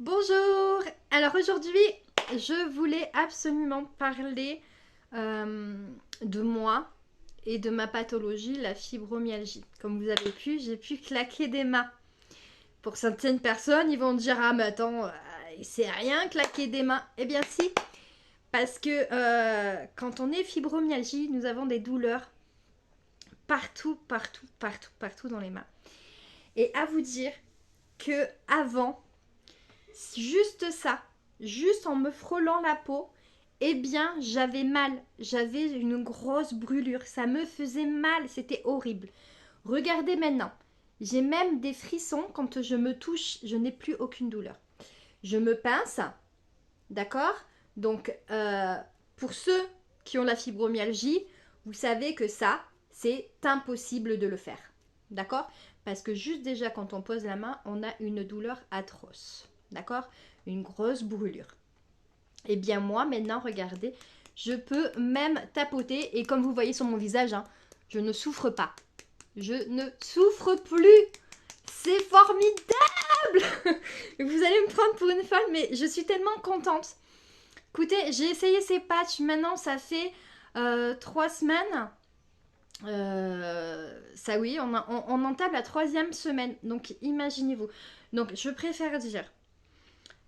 Bonjour! Alors aujourd'hui, je voulais absolument parler de moi et de ma pathologie, la fibromyalgie. Comme vous avez vu, j'ai pu claquer des mains. Pour certaines personnes, ils vont dire ah mais attends, c'est rien claquer des mains. Eh bien si, parce que quand on est fibromyalgie, nous avons des douleurs partout, partout, partout, partout dans les mains. Et à vous dire que avant, juste ça, juste en me frôlant la peau, eh bien j'avais mal, j'avais une grosse brûlure, ça me faisait mal, c'était horrible. Regardez maintenant, j'ai même des frissons quand je me touche, je n'ai plus aucune douleur. Je me pince, d'accord. Donc pour ceux qui ont la fibromyalgie, vous savez que ça, c'est impossible de le faire, d'accord. Parce que juste déjà quand on pose la main, on a une douleur atroce. D'accord? Une grosse brûlure. Et bien moi, maintenant, regardez, je peux même tapoter. Et comme vous voyez sur mon visage, hein, je ne souffre pas. Je ne souffre plus. C'est formidable. Vous allez me prendre pour une folle, mais je suis tellement contente. Écoutez, j'ai essayé ces patchs. Maintenant, ça fait 3 semaines. Ça oui, on entame la 3e semaine. Donc imaginez-vous. Donc je préfère dire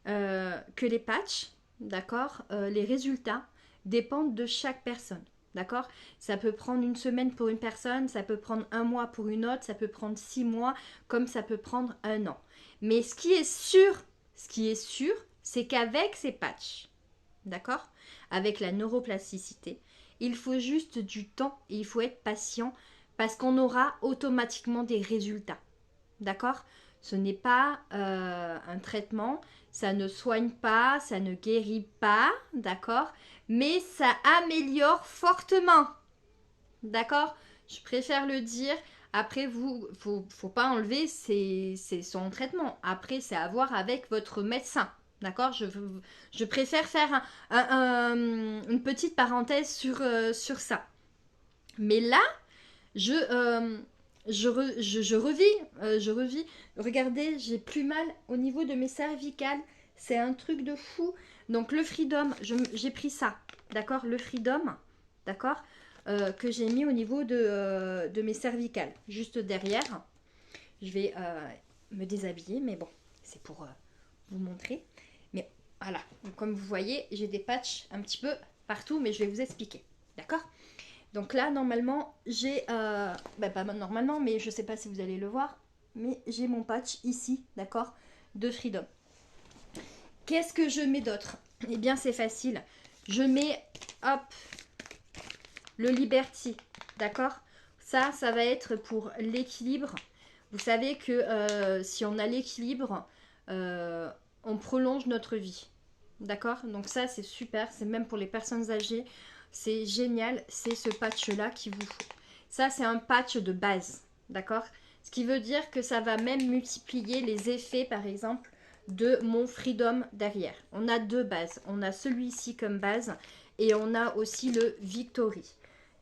que les patchs, d'accord, les résultats dépendent de chaque personne, d'accord. Ça peut prendre une semaine pour une personne, ça peut prendre un mois pour une autre, ça peut prendre 6 mois, comme ça peut prendre un an. Mais ce qui est sûr, c'est qu'avec ces patchs, d'accord, avec la neuroplasticité, il faut juste du temps et il faut être patient parce qu'on aura automatiquement des résultats, d'accord. Ce n'est pas un traitement, ça ne soigne pas, ça ne guérit pas, d'accord, mais ça améliore fortement, d'accord. Je préfère le dire. Après, faut pas enlever son traitement. Après, c'est à voir avec votre médecin, d'accord. Je préfère faire une petite parenthèse sur ça. Mais là, je, je revis. Regardez, j'ai plus mal au niveau de mes cervicales. C'est un truc de fou. Donc le Freedom, j'ai pris ça, d'accord. Le Freedom, d'accord, que j'ai mis au niveau de mes cervicales, juste derrière. Je vais me déshabiller, mais bon, c'est pour vous montrer. Mais voilà, donc, comme vous voyez, j'ai des patchs un petit peu partout, mais je vais vous expliquer, d'accord. Donc là, normalement, j'ai... pas normalement, mais je ne sais pas si vous allez le voir, mais j'ai mon patch ici, d'accord, de Freedom. Qu'est-ce que je mets d'autre? Eh bien, c'est facile. Je mets, hop, le Liberty, d'accord. Ça va être pour l'équilibre. Vous savez que si on a l'équilibre, on prolonge notre vie, d'accord. Donc ça, c'est super. C'est même pour les personnes âgées. C'est génial, c'est ce patch-là qu'il vous faut. Ça, c'est un patch de base, d'accord. Ce qui veut dire que ça va même multiplier les effets, par exemple, de mon Freedom derrière. On a 2 bases. On a celui-ci comme base et on a aussi le Victory.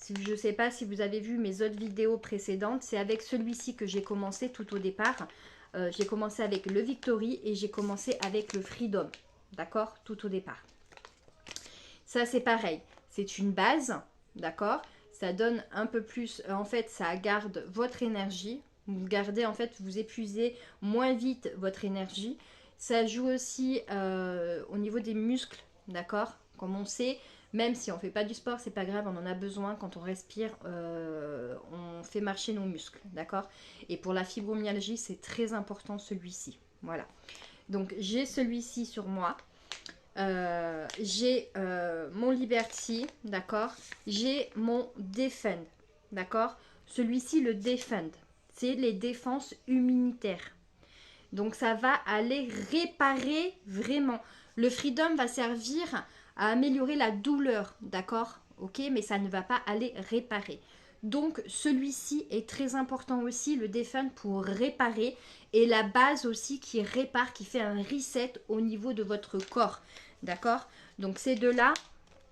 Je ne sais pas si vous avez vu mes autres vidéos précédentes, c'est avec celui-ci que j'ai commencé tout au départ. J'ai commencé avec le Victory et j'ai commencé avec le Freedom, d'accord, tout au départ. Ça, c'est pareil. C'est une base, d'accord. Ça donne un peu plus, en fait, ça garde votre énergie. Vous gardez, en fait, vous épuisez moins vite votre énergie. Ça joue aussi au niveau des muscles, d'accord. Comme on sait, même si on ne fait pas du sport, c'est pas grave, on en a besoin. Quand on respire, on fait marcher nos muscles, d'accord. Et pour la fibromyalgie, c'est très important celui-ci. Voilà. Donc, j'ai celui-ci sur moi. J'ai mon Liberty, d'accord. J'ai mon Defend, d'accord. Celui-ci, le Defend, c'est les défenses immunitaires. Donc ça va aller réparer vraiment. Le Freedom va servir à améliorer la douleur, d'accord, ok, mais ça ne va pas aller réparer. Donc celui-ci est très important aussi, le Defend, pour réparer, et la base aussi qui répare, qui fait un reset au niveau de votre corps, d'accord. Donc ces deux-là,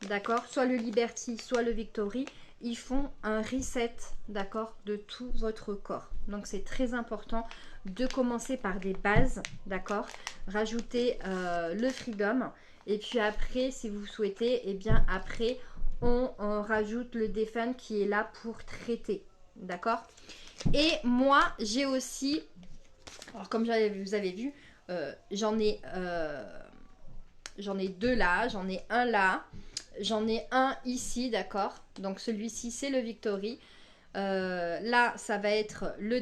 d'accord, soit le Liberty, soit le Victory, ils font un reset, d'accord, de tout votre corps. Donc c'est très important de commencer par des bases, d'accord. rajouter le Freedom. Et puis après, si vous souhaitez, et bien après, on rajoute le Defend qui est là pour traiter. D'accord? Et moi, j'ai aussi, alors comme vous avez vu, j'en ai deux là, j'en ai un là, j'en ai un ici, d'accord? Donc celui-ci, c'est le Victory. Là, ça va être le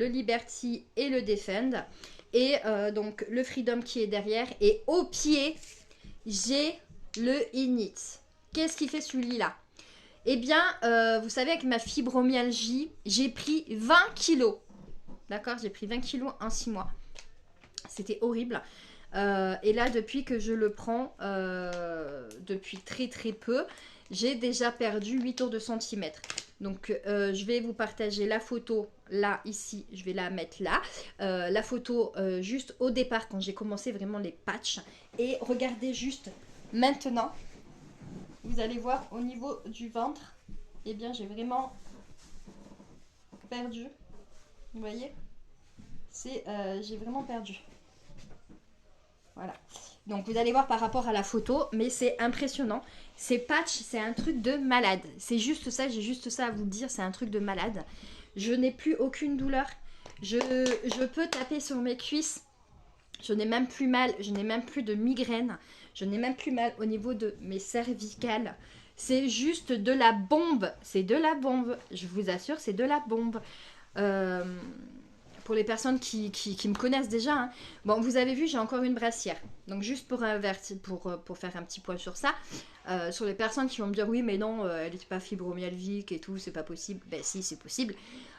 Liberty et le Defend. Et donc le Freedom qui est derrière. Et au pied, j'ai le Init. Qu'est-ce qui fait celui-là? Eh bien, vous savez, avec ma fibromyalgie, j'ai pris 20 kilos. D'accord? J'ai pris 20 kilos en 6 mois. C'était horrible. Et là, depuis que je le prends, depuis très très peu, j'ai déjà perdu 8 tours de centimètre. Donc, je vais vous partager la photo, là, ici, je vais la mettre là. La photo juste au départ, quand j'ai commencé vraiment les patchs. Et regardez juste maintenant, vous allez voir au niveau du ventre, eh bien, j'ai vraiment perdu. Vous voyez? J'ai vraiment perdu. Voilà. Donc vous allez voir par rapport à la photo, mais c'est impressionnant. Ces patchs, c'est un truc de malade. C'est juste ça, j'ai juste ça à vous dire, c'est un truc de malade. Je n'ai plus aucune douleur. Je peux taper sur mes cuisses. Je n'ai même plus mal, je n'ai même plus de migraine. Je n'ai même plus mal au niveau de mes cervicales. C'est juste de la bombe. C'est de la bombe. Je vous assure, c'est de la bombe. Pour les personnes qui me connaissent déjà, hein. Bon, vous avez vu, j'ai encore une brassière. Donc, juste pour faire un petit point sur ça, sur les personnes qui vont me dire, oui, mais non, elle n'était pas fibromyalgique et tout, c'est pas possible. Ben si, c'est possible.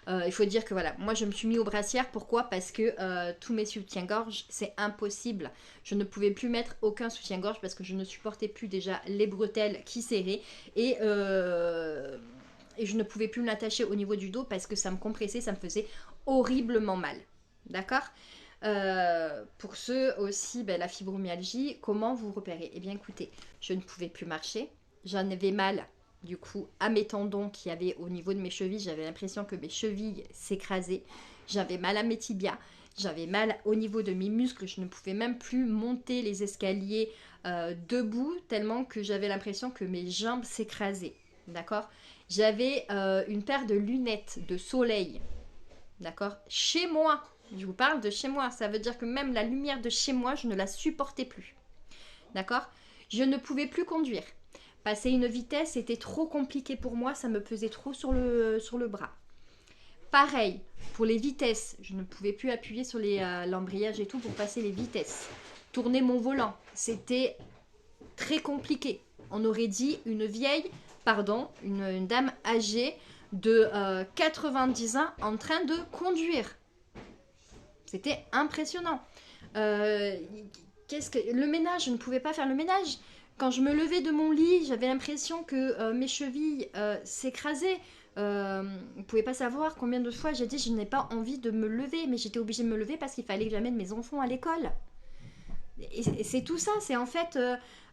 Il faut dire que voilà, moi, je me suis mis aux brassières. Pourquoi? Parce que tous mes soutiens-gorge, c'est impossible. Je ne pouvais plus mettre aucun soutien-gorge parce que je ne supportais plus déjà les bretelles qui serraient. Et je ne pouvais plus l'attacher au niveau du dos parce que ça me compressait, ça me faisait horriblement mal. D'accord? Pour ceux aussi, ben, la fibromyalgie, comment vous repérez? Eh bien écoutez, je ne pouvais plus marcher, j'en avais mal du coup à mes tendons qui avaient au niveau de mes chevilles, j'avais l'impression que mes chevilles s'écrasaient, j'avais mal à mes tibias, j'avais mal au niveau de mes muscles, je ne pouvais même plus monter les escaliers debout tellement que j'avais l'impression que mes jambes s'écrasaient. D'accord? J'avais une paire de lunettes de soleil. D'accord? Chez moi. Je vous parle de chez moi. Ça veut dire que même la lumière de chez moi, je ne la supportais plus. D'accord? Je ne pouvais plus conduire. Passer une vitesse, c'était trop compliqué pour moi. Ça me pesait trop sur le bras. Pareil, pour les vitesses. Je ne pouvais plus appuyer sur l'embrayage et tout pour passer les vitesses. Tourner mon volant, c'était très compliqué. On aurait dit une dame âgée de 90 ans en train de conduire. C'était impressionnant. Le ménage, je ne pouvais pas faire le ménage. Quand je me levais de mon lit, j'avais l'impression que mes chevilles s'écrasaient. Vous ne pouvez pas savoir combien de fois j'ai dit je n'ai pas envie de me lever, mais j'étais obligée de me lever parce qu'il fallait que j'amène mes enfants à l'école. Et c'est tout ça, c'est en fait...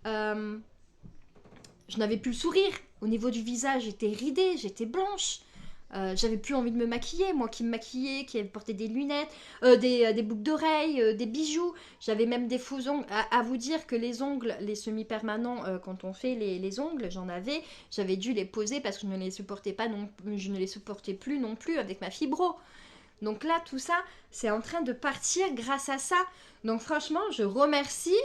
je n'avais plus le sourire. Au niveau du visage, j'étais ridée, j'étais blanche. J'avais plus envie de me maquiller. Moi qui me maquillais, qui portais des lunettes, des boucles d'oreilles, des bijoux. J'avais même des faux ongles. À vous dire que les ongles, les semi-permanents, quand on fait les ongles, j'avais dû les poser parce que je ne les supportais pas je ne les supportais plus non plus avec ma fibro. Donc là, tout ça, c'est en train de partir grâce à ça. Donc franchement, je remercie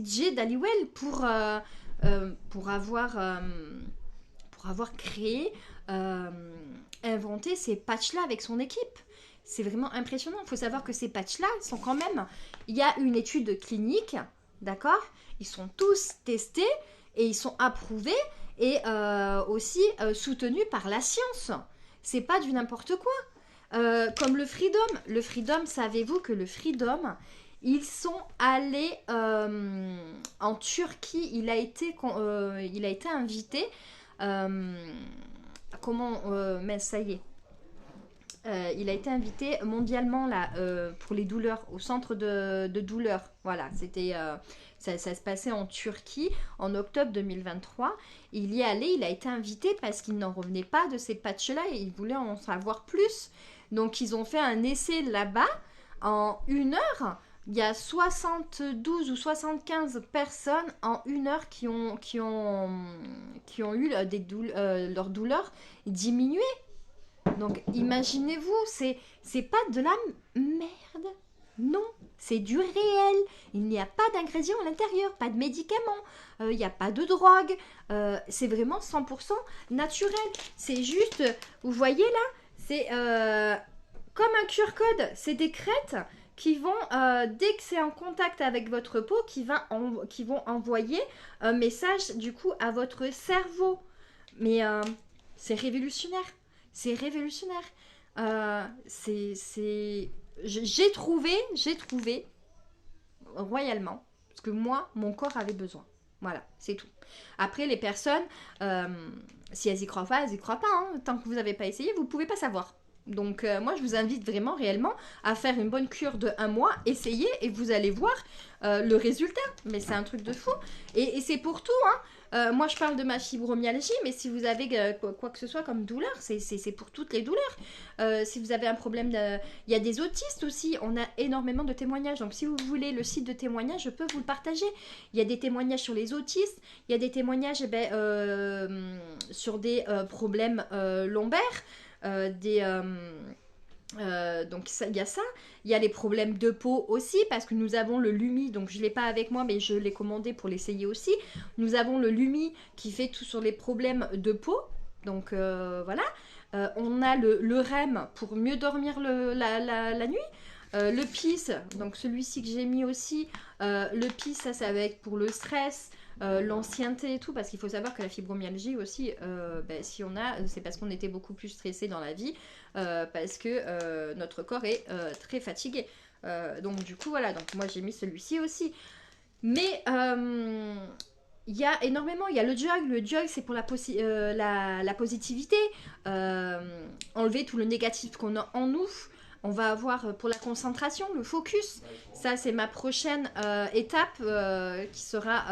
Jay Daliwell pour avoir créé, inventé ces patchs-là avec son équipe. C'est vraiment impressionnant. Il faut savoir que ces patchs-là sont quand même... Il y a une étude clinique, d'accord? Ils sont tous testés et ils sont approuvés et aussi soutenus par la science. C'est pas du n'importe quoi. Comme le Freedom. Le Freedom, savez-vous que le Freedom, ils sont allés en Turquie. Il a été invité. Mais ça y est. Il a été invité mondialement là pour les douleurs au centre de douleurs. Voilà, c'était ça se passait en Turquie en octobre 2023. Il y est allé, il a été invité parce qu'il n'en revenait pas de ces patchs-là et il voulait en savoir plus. Donc ils ont fait un essai là-bas En 1 heure, il y a 72 ou 75 personnes en 1 heure qui ont eu leur douleur diminuée. Donc imaginez-vous, c'est pas de la merde. Non, c'est du réel. Il n'y a pas d'ingrédients à l'intérieur, pas de médicaments, il n'y a pas de drogue. C'est vraiment 100% naturel. C'est juste, vous voyez là, c'est comme un QR code. C'est des crêtes qui vont, dès que c'est en contact avec votre peau, qui vont envoyer un message du coup à votre cerveau. Mais c'est révolutionnaire. C'est révolutionnaire. J'ai trouvé royalement parce que moi, mon corps avait besoin. Voilà, c'est tout. Après, les personnes, si elles y croient pas, elles y croient pas. Hein. Tant que vous n'avez pas essayé, vous pouvez pas savoir. Donc moi, je vous invite vraiment réellement à faire une bonne cure de 1 mois, essayez et vous allez voir le résultat. Mais c'est un truc de fou. Et c'est pour tout, hein. Moi, je parle de ma fibromyalgie, mais si vous avez quoi que ce soit comme douleur, c'est pour toutes les douleurs. Si vous avez un problème Il y a des autistes aussi, on a énormément de témoignages. Donc, si vous voulez le site de témoignages, je peux vous le partager. Il y a des témoignages sur les autistes, il y a des témoignages sur des problèmes lombaires, donc il y a ça, il y a les problèmes de peau aussi parce que nous avons le Lumi, donc je ne l'ai pas avec moi mais je l'ai commandé pour l'essayer aussi. Nous avons le Lumi qui fait tout sur les problèmes de peau, donc voilà. On a le REM pour mieux dormir la nuit. Le PIS, donc celui-ci que j'ai mis aussi, le PIS ça va être pour le stress, l'ancienneté et tout, parce qu'il faut savoir que la fibromyalgie aussi, si on a, c'est parce qu'on était beaucoup plus stressé dans la vie, parce que notre corps est très fatigué. Donc du coup voilà, donc moi j'ai mis celui-ci aussi. Mais il y a énormément, il y a le jog c'est pour la positivité, enlever tout le négatif qu'on a en nous. On va avoir pour la concentration, le focus. Ça, c'est ma prochaine étape qui sera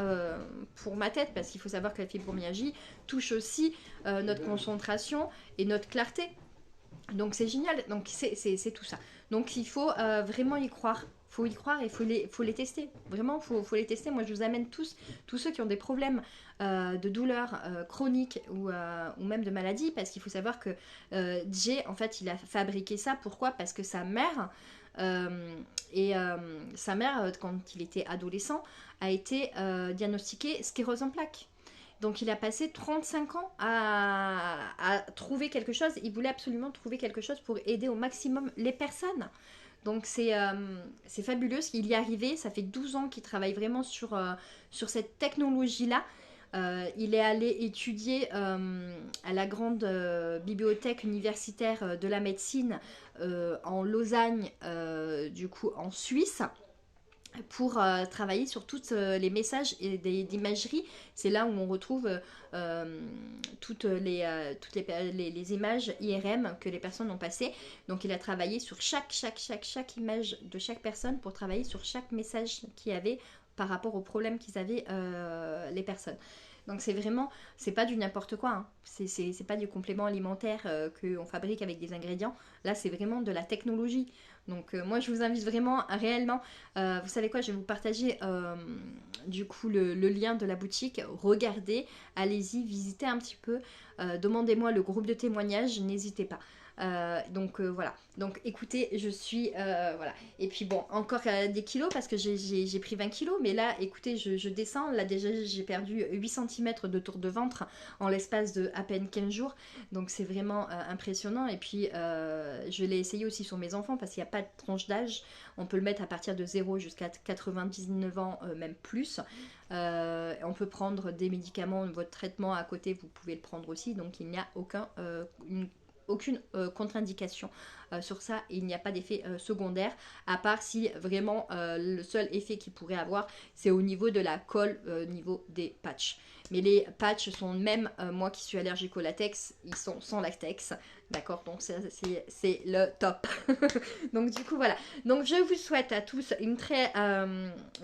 pour ma tête, parce qu'il faut savoir que la fibromyalgie touche aussi notre concentration et notre clarté. Donc c'est génial, donc c'est tout ça. Donc il faut vraiment y croire. Faut y croire et faut les tester. Vraiment, faut les tester. Moi, je vous amène tous ceux qui ont des problèmes de douleurs chroniques ou même de maladies, parce qu'il faut savoir que Jay, en fait, il a fabriqué ça. Pourquoi? Parce que sa mère, quand il était adolescent, a été diagnostiquée sclérose en plaques. Donc il a passé 35 ans à trouver quelque chose. Il voulait absolument trouver quelque chose pour aider au maximum les personnes. Donc c'est fabuleux ce qu'il y est arrivé. Ça fait 12 ans qu'il travaille vraiment sur cette technologie-là. Il est allé étudier à la grande bibliothèque universitaire de la médecine en Lausanne, du coup en Suisse, pour travailler sur toutes les messages et d'imagerie. C'est là où on retrouve toutes les images IRM que les personnes ont passées. Donc il a travaillé sur chaque image de chaque personne pour travailler sur chaque message qu'il y avait par rapport aux problèmes qu'ils avaient les personnes. Donc c'est pas du n'importe quoi, hein. C'est pas du complément alimentaire qu'on fabrique avec des ingrédients. Là, c'est vraiment de la technologie. Donc moi, je vous invite vraiment réellement. Vous savez quoi, je vais vous partager du coup le lien de la boutique. Regardez, allez-y, visitez un petit peu. Demandez-moi le groupe de témoignages, n'hésitez pas. Donc voilà. Donc écoutez, je suis voilà. Et puis bon, encore des kilos parce que j'ai pris 20 kilos, mais là, écoutez, je descends. Là déjà, j'ai perdu 8 cm de tour de ventre en l'espace de à peine 15 jours. Donc c'est vraiment impressionnant. Et puis je l'ai essayé aussi sur mes enfants parce qu'il n'y a pas de tranche d'âge. On peut le mettre à partir de 0 jusqu'à 99 ans, même plus. On peut prendre des médicaments, votre traitement à côté, vous pouvez le prendre aussi. Donc il n'y a aucune contre-indication sur ça, il n'y a pas d'effet secondaire, à part si vraiment le seul effet qu'il pourrait avoir, c'est au niveau de la colle, au niveau des patchs. Mais les patchs sont même, moi qui suis allergique au latex, ils sont sans latex, d'accord? Donc c'est le top. Donc du coup voilà. Donc je vous souhaite à tous une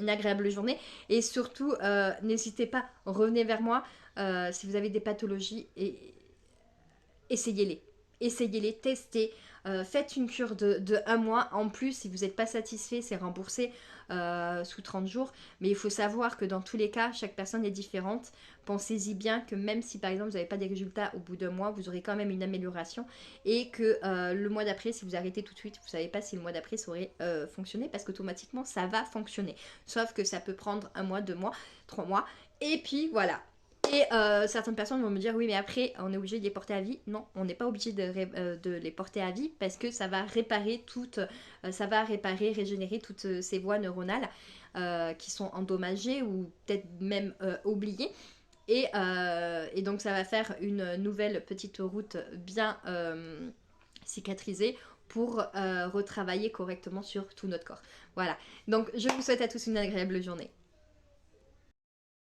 agréable journée, et surtout n'hésitez pas, revenez vers moi si vous avez des pathologies et essayez-les. Essayez-les, testez. Faites une cure de 1 mois. En plus, si vous n'êtes pas satisfait, c'est remboursé sous 30 jours. Mais il faut savoir que dans tous les cas, chaque personne est différente. Pensez-y bien que même si par exemple vous n'avez pas des résultats au bout d'1 mois, vous aurez quand même une amélioration. Et que le mois d'après, si vous arrêtez tout de suite, vous ne savez pas si le mois d'après ça aurait fonctionné. Parce qu'automatiquement, ça va fonctionner. Sauf que ça peut prendre 1 mois, 2 mois, 3 mois. Et puis voilà. Et certaines personnes vont me dire oui mais après on est obligé de les porter à vie. Non, on n'est pas obligé de les porter à vie parce que ça va réparer régénérer toutes ces voies neuronales qui sont endommagées ou peut-être même oubliées. Et donc ça va faire une nouvelle petite route bien cicatrisée pour retravailler correctement sur tout notre corps. Voilà, donc je vous souhaite à tous une agréable journée.